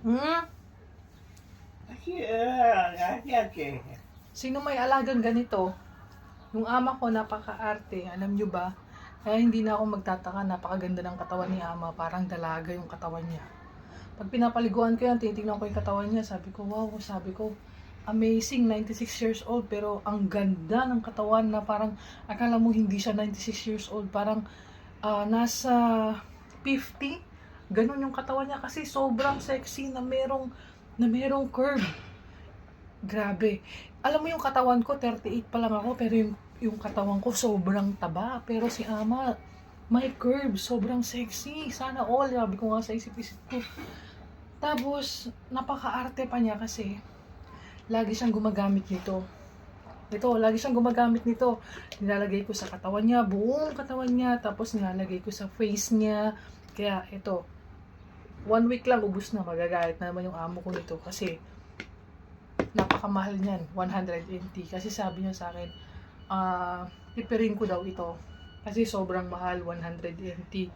Hmm? Sino may alagang ganito? Yung ama ko, napaka-arte. Alam nyo ba? Kaya hindi na ako magtataka. Napakaganda ng katawan ni ama. Parang dalaga yung katawan niya. Pag pinapaliguan ko yan, titignan ko yung katawan niya. Sabi ko, wow, sabi ko, amazing, 96 years old. Pero ang ganda ng katawan na parang, akala mo hindi siya 96 years old. Parang nasa 50. Ganon yung katawan niya kasi sobrang sexy na merong curve. Grabe. Alam mo yung katawan ko, 38 pa lang ako, pero yung katawan ko sobrang taba. Pero si ama, may curve, sobrang sexy. Sana all, sabi ko nga sa isip-isip ko. Tapos, napaka-arte pa niya kasi lagi siyang gumagamit nito. Lagi siyang gumagamit nito. Nilalagay ko sa katawan niya, buong katawan niya, tapos nilalagay ko sa face niya. Kaya ito, 1 week lang ubus na, magagalit na naman yung amo ko nito kasi napakamahal niyan, 180. Kasi sabi niya sa akin, tipirin ko daw ito kasi sobrang mahal, 180.